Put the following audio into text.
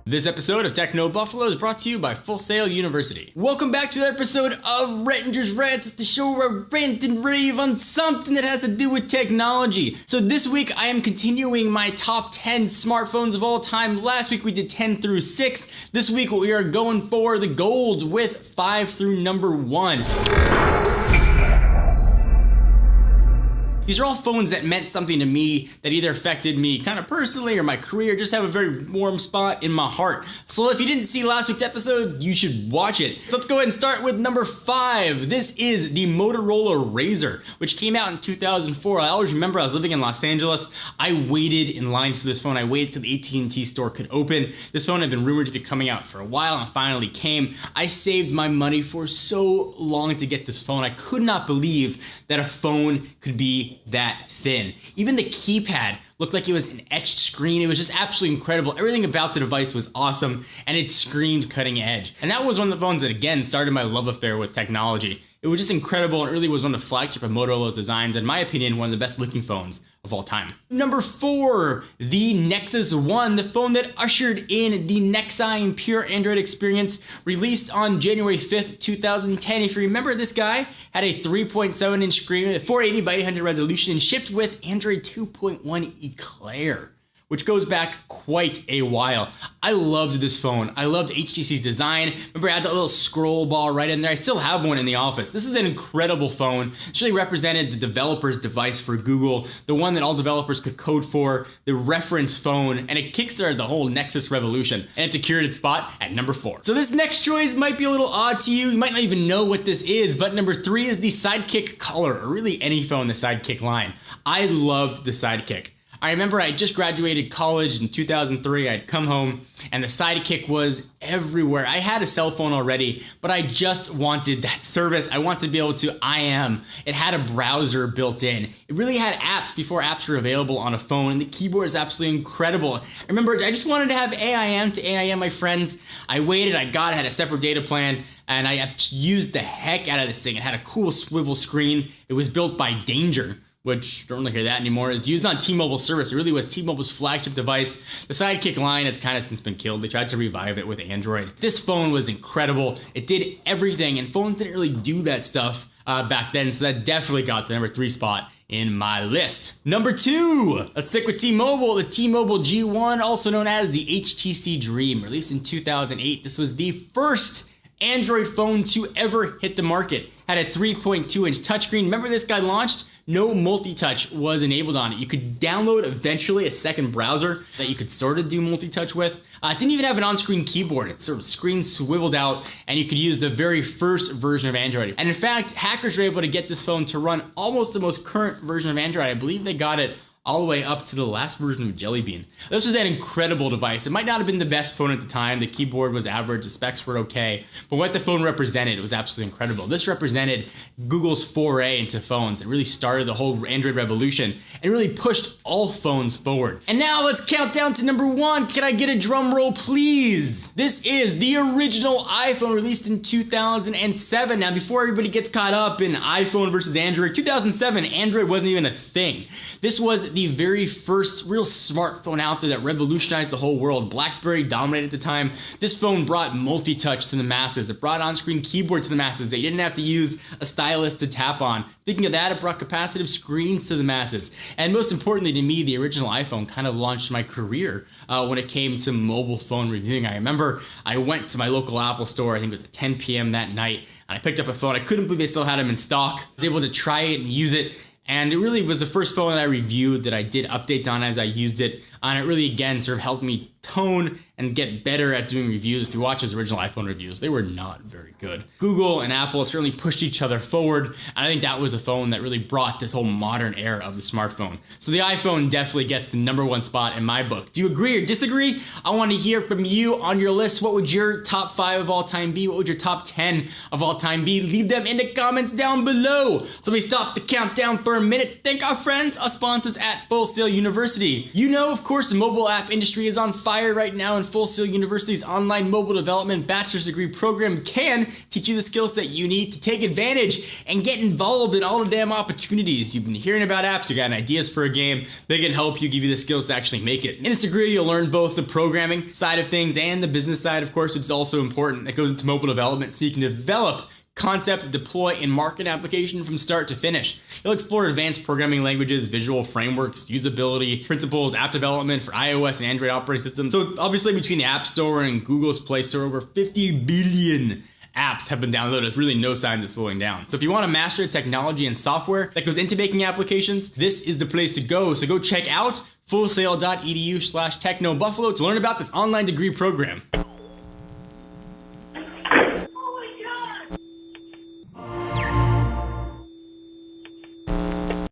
This episode of Techno Buffalo is brought to you by Full Sail University. Welcome back to another episode of Rettinger's Rants. It's the show where I rant and rave on something that has to do with technology. So this week I am continuing my top 10 smartphones of all time. Last week we did 10 through 6. This week we are going for the gold with 5 through number 1. These are all phones that meant something to me, that either affected me kind of personally or my career, just have a very warm spot in my heart. So if you didn't see last week's episode, you should watch it. So let's go ahead and start with number 5. This is the Motorola Razr, which came out in 2004. I always remember I was living in Los Angeles. I waited in line for this phone. I waited till the AT&T store could open. This phone had been rumored to be coming out for a while and finally came. I saved my money for so long to get this phone. I could not believe that a phone could be that thin. Even the keypad looked like it was an etched screen. It was just absolutely incredible. Everything about the device was awesome, and it screamed cutting edge. And that was one of the phones that, again, started my love affair with technology. It was just incredible, and it really was one of the flagship of Motorola's designs, and in my opinion, one of the best looking phones of all time. Number 4, the Nexus 1, the phone that ushered in the Nexine pure Android experience, released on January 5th, 2010. If you remember, this guy had a 3.7-inch screen with 480 by 800 resolution and shipped with Android 2.1 Eclair, which goes back quite a while. I loved this phone. I loved HTC's design. Remember, I had that little scroll bar right in there. I still have one in the office. This is an incredible phone. It really represented the developer's device for Google, the one that all developers could code for, the reference phone, and it kickstarted the whole Nexus revolution. And it secured its spot at number 4. So this next choice might be a little odd to you. You might not even know what this is, but number 3 is the Sidekick Color, or really any phone in the Sidekick line. I loved the Sidekick. I remember I just graduated college in 2003. I'd come home and the Sidekick was everywhere. I had a cell phone already, but I just wanted that service. I wanted to be able to IM. It had a browser built in. It really had apps before apps were available on a phone, and the keyboard is absolutely incredible. I remember I just wanted to have AIM to AIM my friends. I waited, I got it, had a separate data plan, and I used the heck out of this thing. It had a cool swivel screen. It was built by Danger, which don't really hear that anymore. Is used on T-Mobile service. It really was T-Mobile's flagship device. The Sidekick line has kind of since been killed. They tried to revive it with Android. This phone was incredible. It did everything, and phones didn't really do that stuff back then, so that definitely got the number 3 spot in my list. Number 2, let's stick with T-Mobile. The T-Mobile G1, also known as the HTC Dream, released in 2008. This was the first Android phone to ever hit the market. Had a 3.2-inch touchscreen. Remember this guy launched? No multi-touch was enabled on it. You could download eventually a second browser that you could sort of do multi-touch with. It didn't even have an on-screen keyboard. It sort of screen swiveled out, and you could use the very first version of Android. And in fact, hackers were able to get this phone to run almost the most current version of Android. I believe they got it all the way up to the last version of Jelly Bean. This was an incredible device. It might not have been the best phone at the time. The keyboard was average, the specs were okay, but what the phone represented was absolutely incredible. This represented Google's foray into phones. It really started the whole Android revolution and really pushed all phones forward. And now let's count down to number 1. Can I get a drum roll, please? This is the original iPhone, released in 2007. Now, before everybody gets caught up in iPhone versus Android, 2007, Android wasn't even a thing. This was the very first real smartphone out there that revolutionized the whole world. BlackBerry dominated at the time. This phone brought multi-touch to the masses. It brought on-screen keyboard to the masses. They didn't have to use a stylus to tap on. Thinking of that, it brought capacitive screens to the masses. And most importantly to me, the original iPhone kind of launched my career when it came to mobile phone reviewing. I remember I went to my local Apple store, I think it was at 10 p.m. that night, and I picked up a phone. I couldn't believe they still had them in stock. I was able to try it and use it. And it really was the first phone that I reviewed that I did updates on as I used it. And it really, again, sort of helped me tone and get better at doing reviews. If you watch his original iPhone reviews, they were not very good. Google and Apple certainly pushed each other forward, and I think that was a phone that really brought this whole modern era of the smartphone. So the iPhone definitely gets the number 1 spot in my book. Do you agree or disagree? I want to hear from you on your list. What would your top 5 of all time be? What would your top 10 of all time be? Leave them in the comments down below. So we stop the countdown for a minute. Thank our friends, our sponsors at Full Sail University. You know, of course, course, the mobile app industry is on fire right now, and Full Sail University's online mobile development bachelor's degree program can teach you the skills that you need to take advantage and get involved in all the damn opportunities. You've been hearing about apps, you got ideas for a game, they can help you, give you the skills to actually make it. In this degree, you'll learn both the programming side of things and the business side, of course, which is also important. That goes into mobile development, so you can develop concept, deploy, and market application from start to finish. You'll explore advanced programming languages, visual frameworks, usability, principles, app development for iOS and Android operating systems. So obviously between the App Store and Google's Play Store, over 50 billion apps have been downloaded. There's really no signs of slowing down. So if you want to master technology and software that goes into making applications, this is the place to go. So go check out fullsail.edu/technobuffalo to learn about this online degree program.